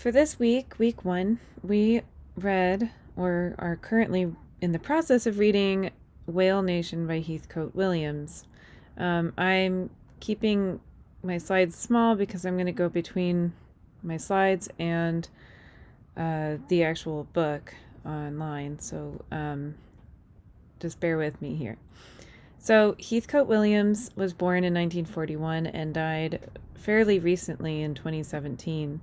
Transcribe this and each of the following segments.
For this week, week one, we read or are currently in the process of reading Whale Nation by Heathcote Williams. I'm keeping my slides small because I'm going to go between my slides and the actual book online, so just bear with me here. So, Heathcote Williams was born in 1941 and died fairly recently in 2017.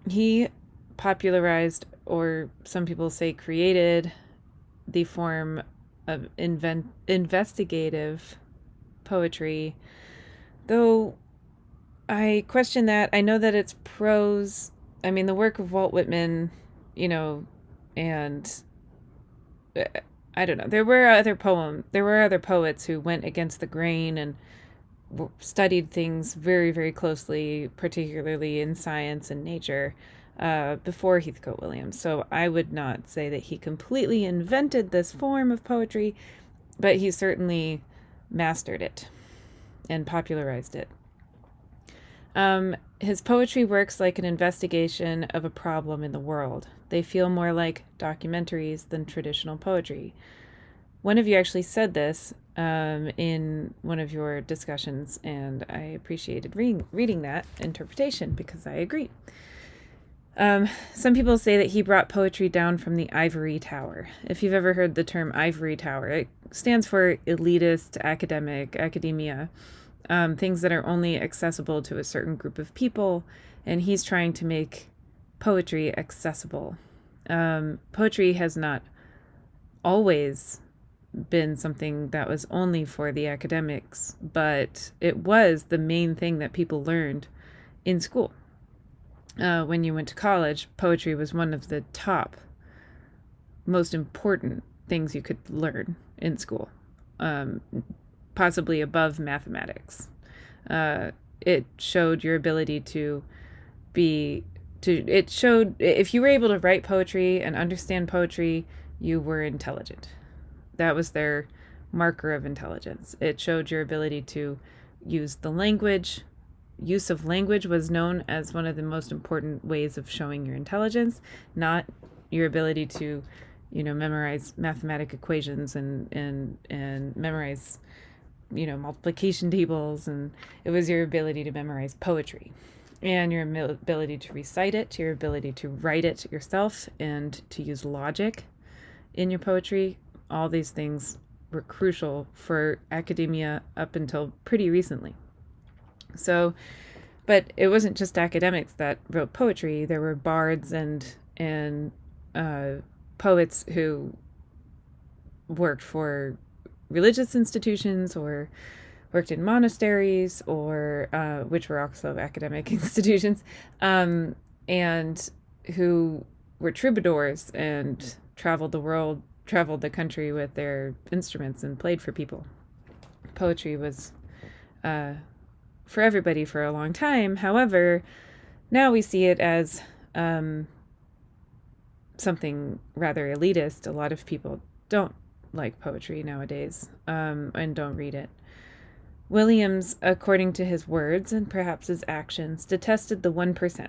He popularized, or some people say created, the form of investigative poetry, though I question that. I know that it's prose. I mean, the work of Walt Whitman, you know, and uh, I don't know. There were other poets who went against the grain and studied things very, very closely, particularly in science and nature, before Heathcote Williams. So I would not say that he completely invented this form of poetry, but he certainly mastered it and popularized it. His poetry works like an investigation of a problem in the world. They feel more like documentaries than traditional poetry. One of you actually said this in one of your discussions, and I appreciated reading that interpretation because I agree. Some people say that he brought poetry down from the ivory tower. If you've ever heard the term ivory tower, it stands for elitist, academia, things that are only accessible to a certain group of people, and he's trying to make poetry accessible. Poetry has not always been something that was only for the academics, but it was the main thing that people learned in school. When you went to college, poetry was one of the top, most important things you could learn in school, possibly above mathematics. It showed your ability it showed if you were able to write poetry and understand poetry, you were intelligent. That was their marker of intelligence. It showed your ability to use the language. Use of language was known as one of the most important ways of showing your intelligence, not your ability to, memorize mathematic equations and memorize, multiplication tables. And it was your ability to memorize poetry and your ability to recite it, your ability to write it yourself, and to use logic in your poetry. All these things were crucial for academia up until pretty recently. So, but it wasn't just academics that wrote poetry. There were bards and poets who worked for religious institutions or worked in monasteries, or which were also academic institutions, and who were troubadours and traveled the country with their instruments and played for people. Poetry was for everybody for a long time. However, now we see it as something rather elitist. A lot of people don't like poetry nowadays, and don't read it. Williams, according to his words and perhaps his actions, detested the 1%,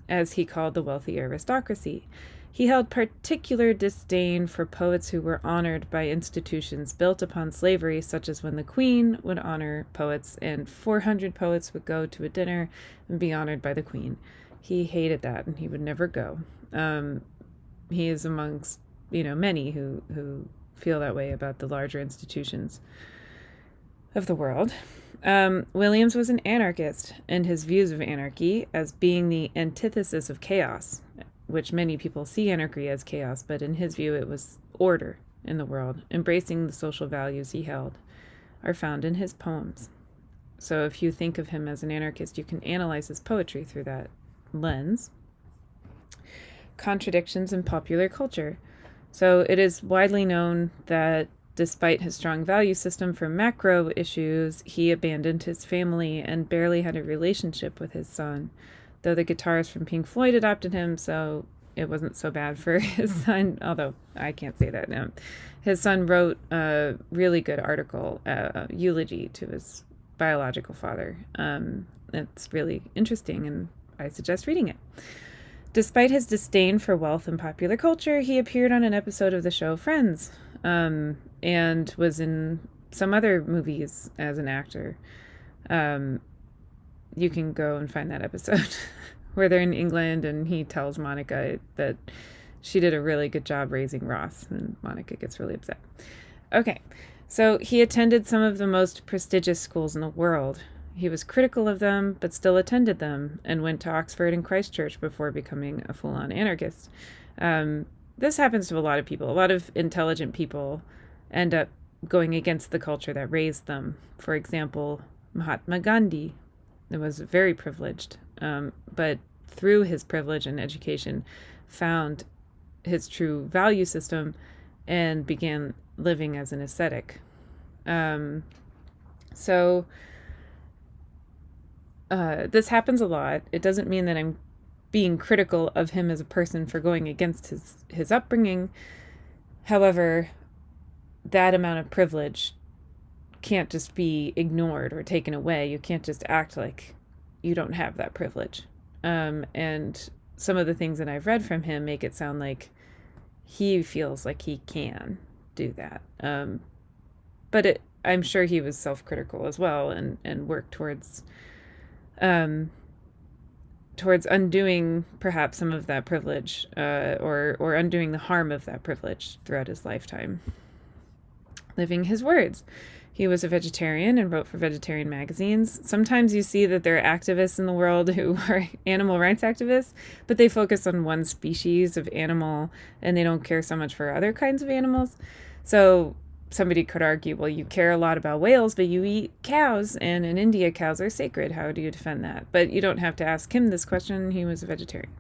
as he called the wealthy aristocracy. He held particular disdain for poets who were honored by institutions built upon slavery, such as when the Queen would honor poets and 400 poets would go to a dinner and be honored by the Queen. He hated that, and he would never go. He is amongst, many who feel that way about the larger institutions of the world. Williams was an anarchist, and his views of anarchy as being the antithesis of chaos, which many people see anarchy as chaos, but in his view it was order in the world, embracing the social values he held, are found in his poems. So if you think of him as an anarchist, you can analyze his poetry through that lens. Contradictions in popular culture. So it is widely known that despite his strong value system for macro issues, he abandoned his family and barely had a relationship with his son, though the guitarist from Pink Floyd adopted him, so it wasn't so bad for his son, although I can't say that now. His son wrote a really good article, eulogy to his biological father. It's really interesting, and I suggest reading it. Despite his disdain for wealth and popular culture, he appeared on an episode of the show Friends, and was in some other movies as an actor. You can go and find that episode where they're in England and he tells Monica that she did a really good job raising Ross, and Monica gets really upset. Okay, so he attended some of the most prestigious schools in the world. He was critical of them, but still attended them, and went to Oxford and Christchurch before becoming a full-on anarchist. This happens to a lot of people. A lot of intelligent people end up going against the culture that raised them. For example, Mahatma Gandhi was very privileged, but through his privilege and education, found his true value system and began living as an ascetic. So this happens a lot. It doesn't mean that I'm being critical of him as a person for going against his upbringing. However, that amount of privilege can't just be ignored or taken away. You can't just act like you don't have that privilege. And some of the things that I've read from him make it sound like he feels like he can do that. But I'm sure he was self-critical as well, and worked towards undoing perhaps some of that privilege, or undoing the harm of that privilege throughout his lifetime. Living his words. He was a vegetarian and wrote for vegetarian magazines. Sometimes you see that there are activists in the world who are animal rights activists, but they focus on one species of animal and they don't care so much for other kinds of animals. So somebody could argue, well, you care a lot about whales, but you eat cows, and in India, cows are sacred. How do you defend that? But you don't have to ask him this question. He was a vegetarian.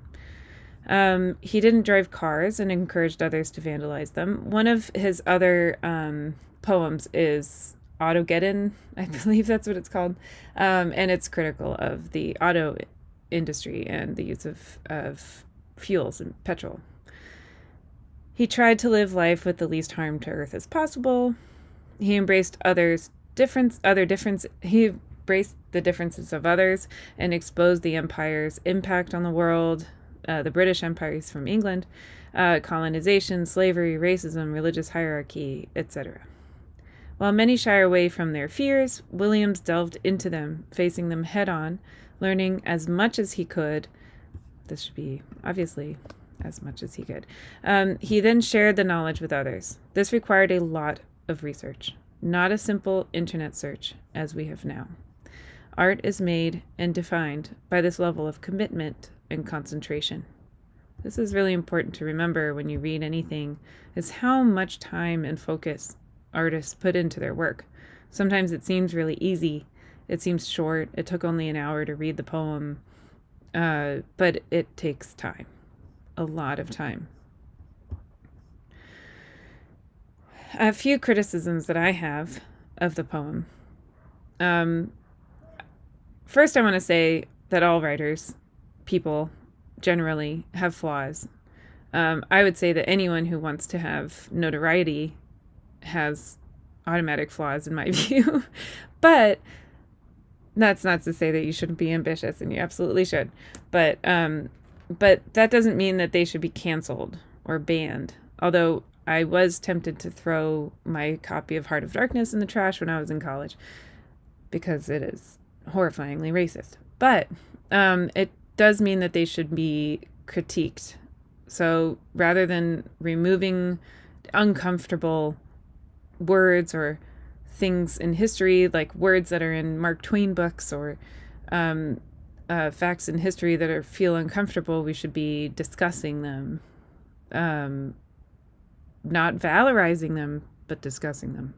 He didn't drive cars and encouraged others to vandalize them. One of his other poems is Autogeddon, I believe that's what it's called, and it's critical of the auto industry and the use of fuels and petrol. He tried to live life with the least harm to Earth as possible. He embraced He embraced the differences of others and exposed the empire's impact on the world. The British Empire is from England, colonization, slavery, racism, religious hierarchy, etc. While many shy away from their fears, Williams delved into them, facing them head-on, learning as much as he could. This should be, obviously, as much as he could. He then shared the knowledge with others. This required a lot of research, not a simple internet search, as we have now. Art is made and defined by this level of commitment and concentration. This is really important to remember when you read anything, is how much time and focus artists put into their work. Sometimes it seems really easy. It seems short. It took only an hour to read the poem. But it takes time. A lot of time. A few criticisms that I have of the poem. First, I want to say that all writers, people, generally have flaws. I would say that anyone who wants to have notoriety has automatic flaws in my view. But that's not to say that you shouldn't be ambitious, and you absolutely should. But that doesn't mean that they should be canceled or banned. Although I was tempted to throw my copy of Heart of Darkness in the trash when I was in college because it is horrifyingly racist. But it does mean that they should be critiqued. So rather than removing uncomfortable words or things in history, like words that are in Mark Twain books, or facts in history that feel uncomfortable, we should be discussing them, not valorizing them, but discussing them.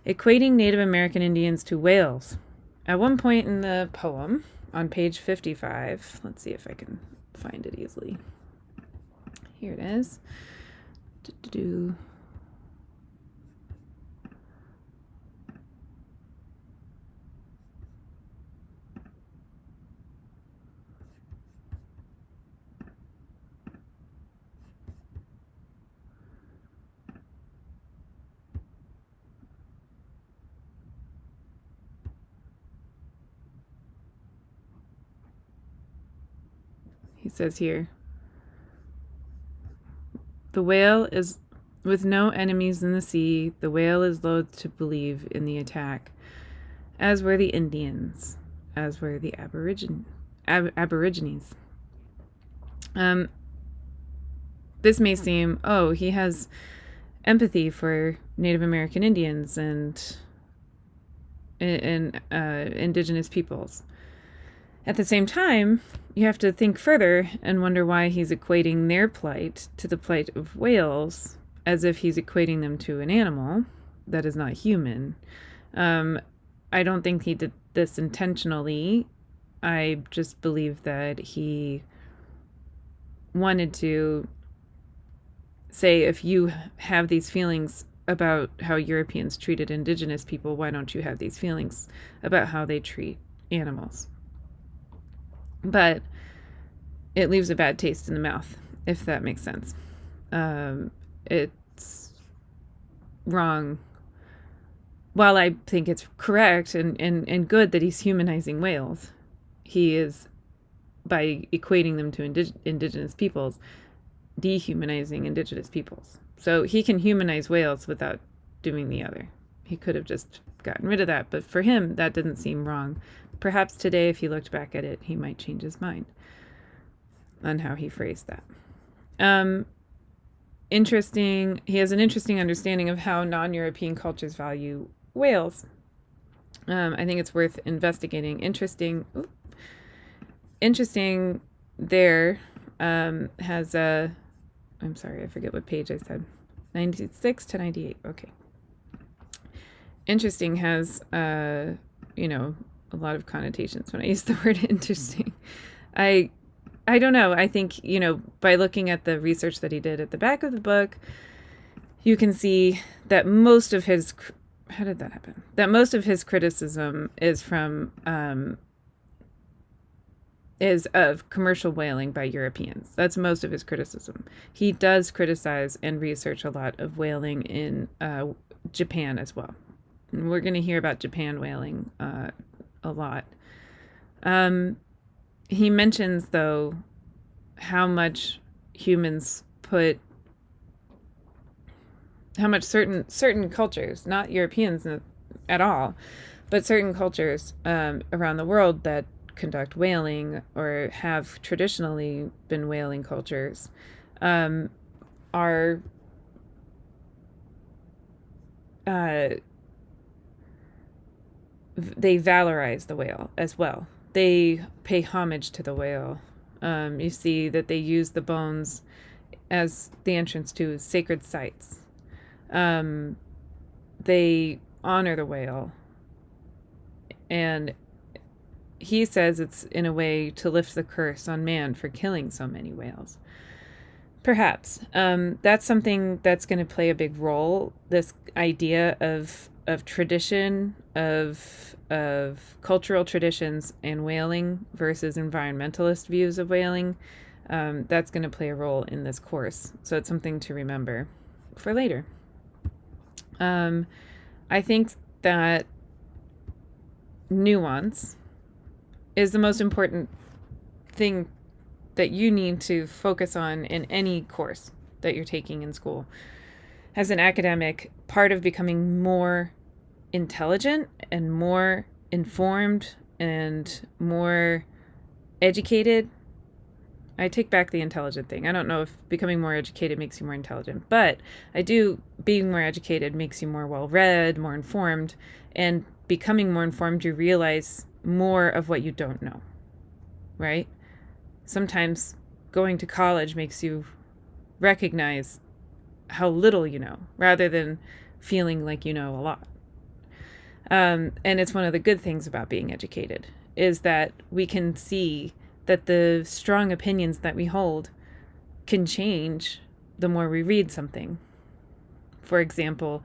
Equating Native American Indians to whales. At one point in the poem, on page 55, let's see if I can find it easily. Here it is. He says here, the whale is with no enemies in the sea. The whale is loath to believe in the attack, as were the Indians, as were the Aborigines. This may seem, oh, he has empathy for Native American Indians and indigenous peoples. At the same time, you have to think further and wonder why he's equating their plight to the plight of whales, as if he's equating them to an animal that is not human. I don't think he did this intentionally. I just believe that he wanted to say, if you have these feelings about how Europeans treated indigenous people, why don't you have these feelings about how they treat animals? But it leaves a bad taste in the mouth, if that makes sense. It's wrong. While I think it's correct and good that he's humanizing whales, he is, by equating them to indigenous peoples, dehumanizing indigenous peoples. So he can humanize whales without doing the other. He could have just gotten rid of that, but for him, that didn't seem wrong. Perhaps today, if he looked back at it, he might change his mind on how he phrased that. Interesting. He has an interesting understanding of how non-European cultures value whales. I think it's worth investigating. Interesting there has a, I'm sorry, I forget what page I said. 96 to 98. Okay. Interesting has, a lot of connotations when I use the word interesting. I don't know. I think, by looking at the research that he did at the back of the book, you can see that most of his, how did that happen? That most of his criticism is from, is of commercial whaling by Europeans. That's most of his criticism. He does criticize and research a lot of whaling in Japan as well. And we're going to hear about Japan whaling a lot. He mentions, though, how much humans put, how much certain cultures, not Europeans at all, but certain cultures around the world that conduct whaling or have traditionally been whaling cultures are they valorize the whale as well. They pay homage to the whale. You see that they use the bones as the entrance to sacred sites. They honor the whale. And he says it's in a way to lift the curse on man for killing so many whales. Perhaps. That's something that's going to play a big role. This idea of tradition, of cultural traditions and whaling versus environmentalist views of whaling, that's going to play a role in this course. So it's something to remember for later. I think that nuance is the most important thing that you need to focus on in any course that you're taking in school. As an academic, part of becoming more intelligent and more informed and more educated, I take back the intelligent thing. I don't know if becoming more educated makes you more intelligent, but being more educated makes you more well-read, more informed, and becoming more informed, you realize more of what you don't know, right? Sometimes going to college makes you recognize how little you know, rather than feeling like you know a lot. And it's one of the good things about being educated, is that we can see that the strong opinions that we hold can change the more we read something. For example,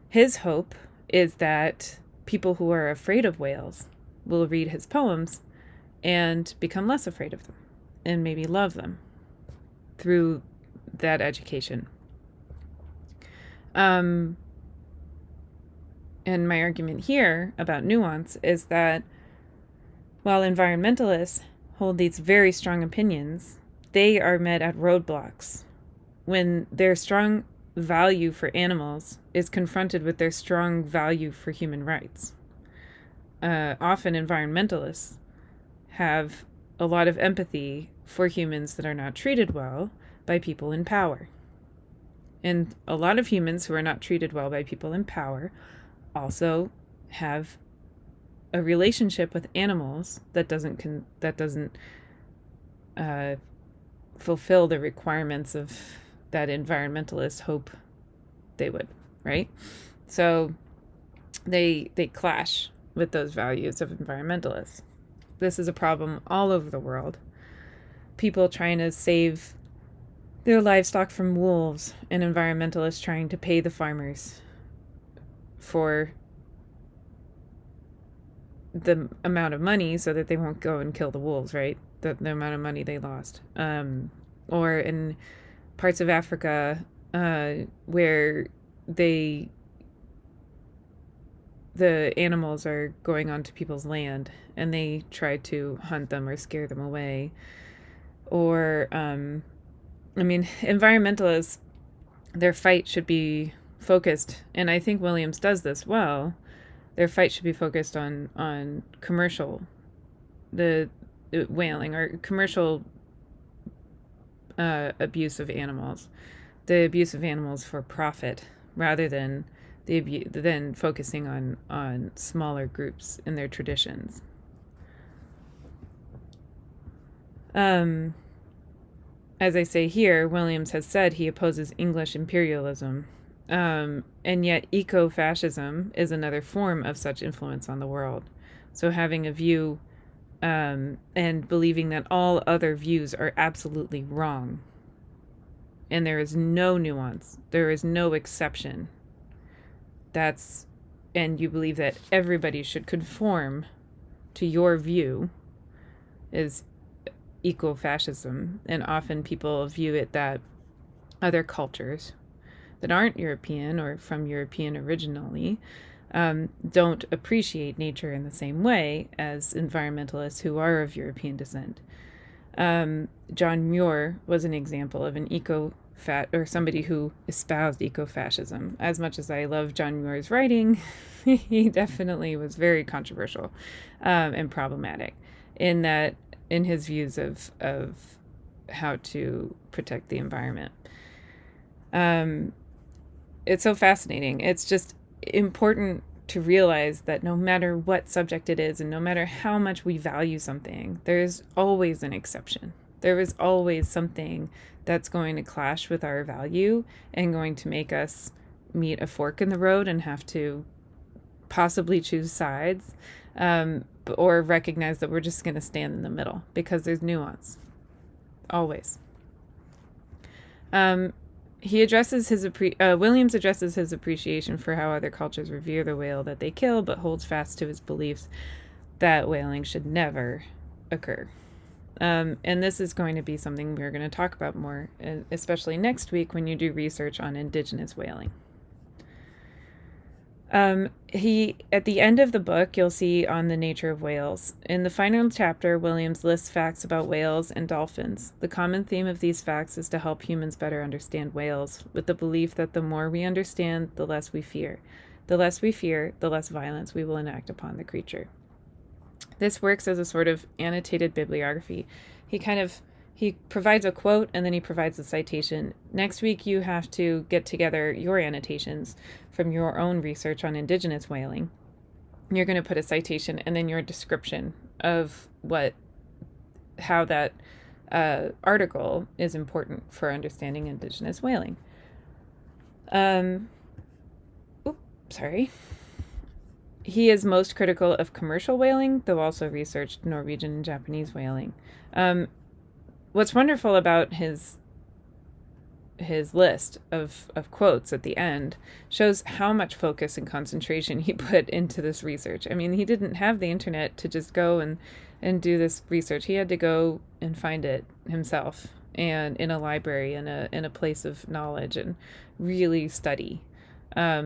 his hope is that people who are afraid of whales will read his poems and become less afraid of them and maybe love them through that education. And my argument here about nuance is that while environmentalists hold these very strong opinions, they are met at roadblocks when their strong value for animals is confronted with their strong value for human rights. Often environmentalists have a lot of empathy for humans that are not treated well by people in power. And a lot of humans who are not treated well by people in power also have a relationship with animals that doesn't fulfill the requirements of that environmentalists hope they would, right? So they clash with those values of environmentalists. This is a problem all over the world. People trying to save their livestock from wolves, and environmentalists trying to pay the farmers for the amount of money so that they won't go and kill the wolves, right? The amount of money they lost. Or in parts of Africa where the animals are going onto people's land and they try to hunt them or scare them away. Or, environmentalists, their fight should be focused, and I think Williams does this well. Their fight should be focused on commercial, the whaling or commercial abuse of animals, the abuse of animals for profit, rather than focusing on smaller groups and their traditions. As I say here, Williams has said he opposes English imperialism, and yet eco-fascism is another form of such influence on the world. So having a view and believing that all other views are absolutely wrong, and there is no nuance, there is no exception, and you believe that everybody should conform to your view, is eco-fascism. And often people view it that other cultures that aren't European or from European originally don't appreciate nature in the same way as environmentalists who are of European descent. John Muir was an example of an somebody who espoused eco-fascism. As much as I love John Muir's writing, he definitely was very controversial and problematic in his views of how to protect the environment. It's so fascinating. It's just important to realize that no matter what subject it is, and no matter how much we value something, there's always an exception. There is always something that's going to clash with our value and going to make us meet a fork in the road and have to possibly choose sides, or recognize that we're just going to stand in the middle because there's nuance. Always. Williams addresses his appreciation for how other cultures revere the whale that they kill, but holds fast to his beliefs that whaling should never occur. And this is going to be something we're going to talk about more, especially next week when you do research on indigenous whaling. At the end of the book, you'll see on the nature of whales. In the final chapter, Williams lists facts about whales and dolphins. The common theme of these facts is to help humans better understand whales, with the belief that the more we understand, the less we fear. The less we fear, the less violence we will enact upon the creature. This works as a sort of annotated bibliography. He provides a quote and then he provides a citation. Next week, you have to get together your annotations from your own research on indigenous whaling. You're going to put a citation and then your description of how that article is important for understanding indigenous whaling. He is most critical of commercial whaling, though also researched Norwegian and Japanese whaling. What's wonderful about his list of quotes at the end shows how much focus and concentration he put into this research. I mean, he didn't have the internet to just go and do this research. He had to go and find it himself, and in a library, in a place of knowledge, and really study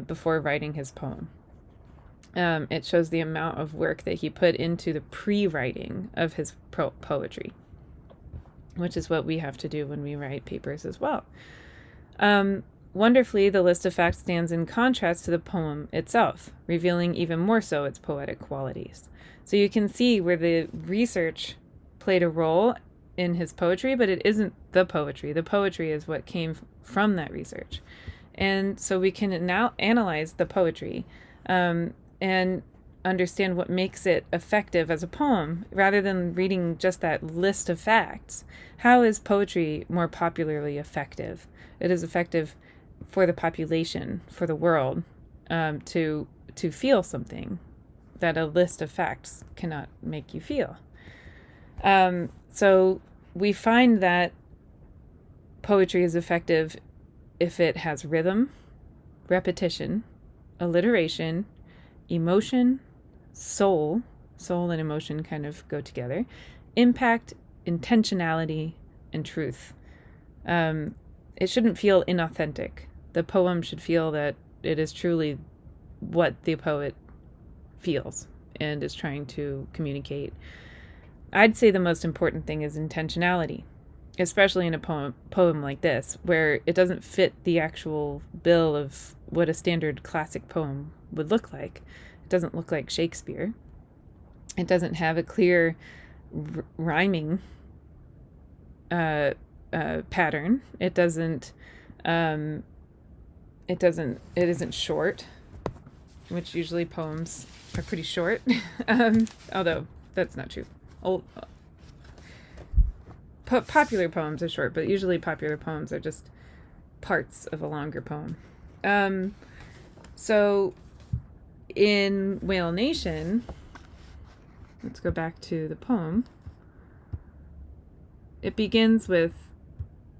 before writing his poem. It shows the amount of work that he put into the pre-writing of his poetry, which is what we have to do when we write papers as well. Wonderfully, the list of facts stands in contrast to the poem itself, revealing even more so its poetic qualities. So you can see where the research played a role in his poetry, but it isn't the poetry. The poetry is what came from that research. And so we can now analyze the poetry and understand what makes it effective as a poem rather than reading just that list of facts. How is poetry more popularly effective? It is effective for the population, for the world, to feel something that a list of facts cannot make you feel. So we find that poetry is effective if it has rhythm, repetition, alliteration, emotion, soul and emotion kind of go together, impact, intentionality, and truth. It shouldn't feel inauthentic. The poem should feel that it is truly what the poet feels and is trying to communicate. I'd say the most important thing is intentionality, especially in a poem like this, where it doesn't fit the actual bill of what a standard classic poem would look like. It doesn't look like Shakespeare. It doesn't have a clear rhyming pattern. It isn't short, which usually poems are pretty short. Although that's not true. Popular poems are short, but usually popular poems are just parts of a longer poem. So in Whale Nation, let's go back to the poem. It begins with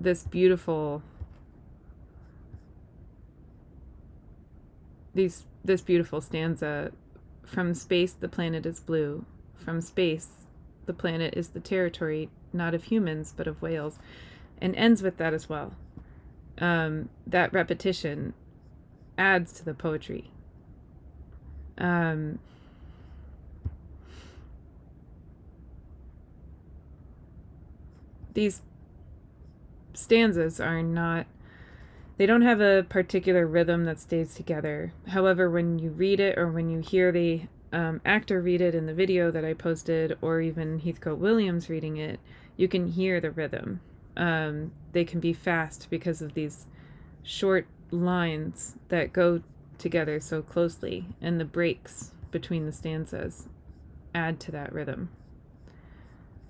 this beautiful stanza. From space, the planet is blue. From space, the planet is the territory, not of humans, but of whales. And ends with that as well. That repetition adds to the poetry. These stanzas they don't have a particular rhythm that stays together. However, when you read it or when you hear the actor read it in the video that I posted, or even Heathcote Williams reading it, you can hear the rhythm. They can be fast because of these short lines that go together so closely, and the breaks between the stanzas add to that rhythm.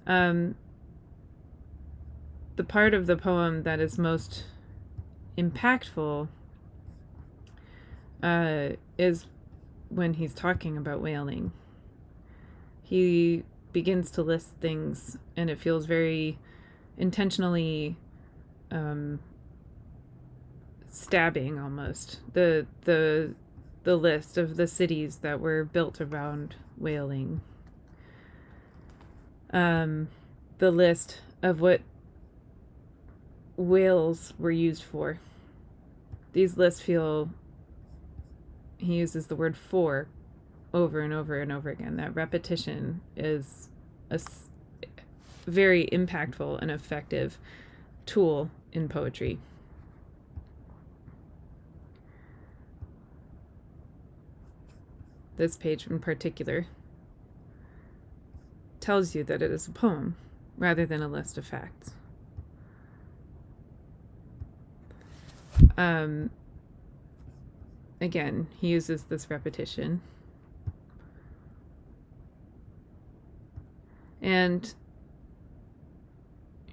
The part of the poem that is most impactful is when he's talking about whaling. He begins to list things, and it feels very intentionally stabbing almost. The list of the cities that were built around whaling. The list of what whales were used for. These lists feel, he uses the word for over and over and over again. That repetition is a very impactful and effective tool in poetry. This page in particular tells you that it is a poem rather than a list of facts. Again, he uses this repetition. And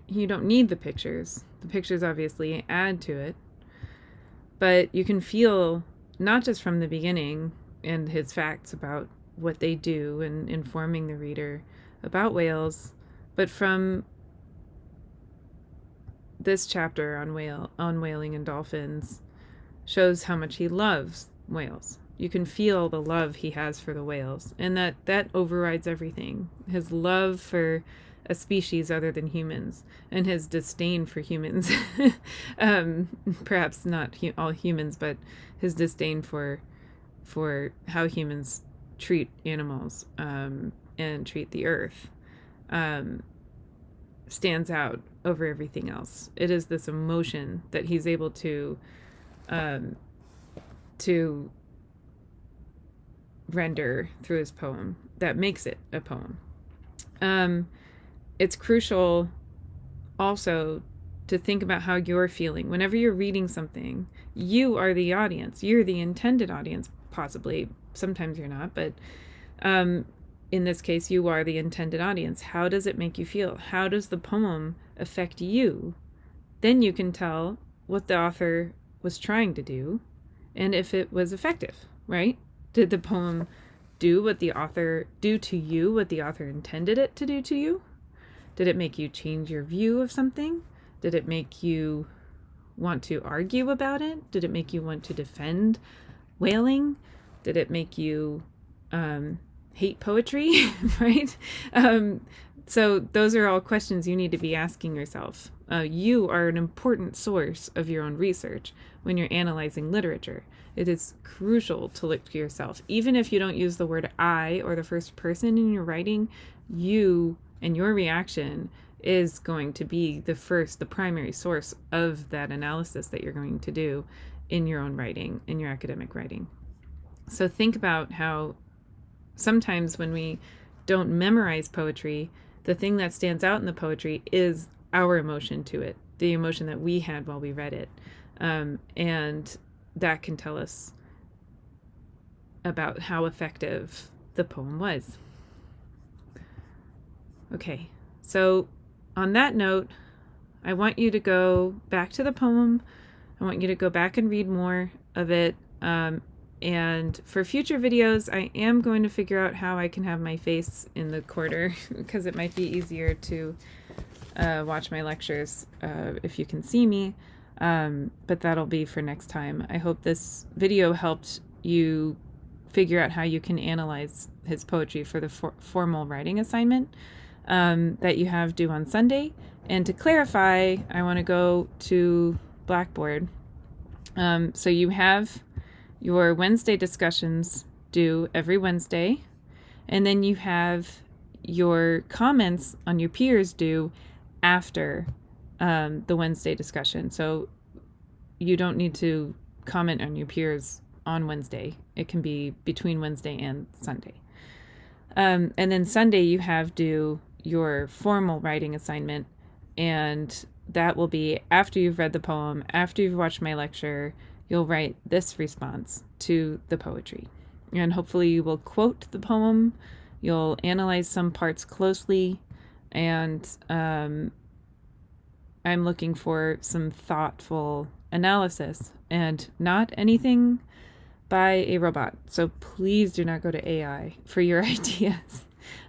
you don't need the pictures. The pictures obviously add to it. But you can feel, not just from the beginning and his facts about what they do and informing the reader about whales, but from this chapter on whaling and dolphins shows how much he loves whales. You can feel the love he has for the whales, and that overrides everything. His love for a species other than humans, and his disdain for humans. Perhaps not all humans, but his disdain for how humans treat animals and treat the earth stands out over everything else. It is this emotion that he's able to render through his poem that makes it a poem. It's crucial also to think about how you're feeling. Whenever you're reading something, you are the audience. You're the intended audience, possibly. Sometimes you're not, but in this case, you are the intended audience. How does it make you feel? How does the poem affect you? Then you can tell what the author was trying to do and if it was effective, right? Did the poem do what the author do to you, what the author intended it to do to you? Did it make you change your view of something? Did it make you want to argue about it? Did it make you want to defend whaling? Did it make you hate poetry, right? So those are all questions you need to be asking yourself. You are an important source of your own research when you're analyzing literature. It is crucial to look to yourself. Even if you don't use the word I or the first person in your writing, you and your reaction is going to be the primary source of that analysis that you're going to do in your own writing, in your academic writing. So think about how sometimes when we don't memorize poetry, the thing that stands out in the poetry is our emotion to it, the emotion that we had while we read it. And that can tell us about how effective the poem was. Okay, so on that note, I want you to go back to the poem. I want you to go back and read more of it. And for future videos, I am going to figure out how I can have my face in the corner because it might be easier to watch my lectures if you can see me. But that'll be for next time. I hope this video helped you figure out how you can analyze his poetry for the formal writing assignment that you have due on Sunday. And to clarify, I want to go to Blackboard. So you have your Wednesday discussions due every Wednesday, and then you have your comments on your peers due after the Wednesday discussion. So you don't need to comment on your peers on Wednesday. It can be between Wednesday and Sunday. And then Sunday you have due your formal writing assignment, and that will be after you've read the poem, after you've watched my lecture. You'll write this response to the poetry. And hopefully you will quote the poem, you'll analyze some parts closely, and I'm looking for some thoughtful analysis and not anything by a robot. So please do not go to AI for your ideas.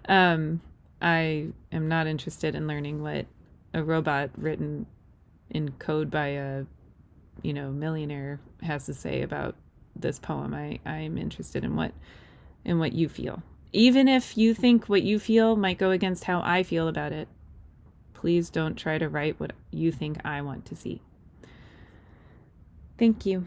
I am not interested in learning what a robot written in code by a millionaire has to say about this poem. I'm interested in what you feel. Even if you think what you feel might go against how I feel about it, please don't try to write what you think I want to see. Thank you.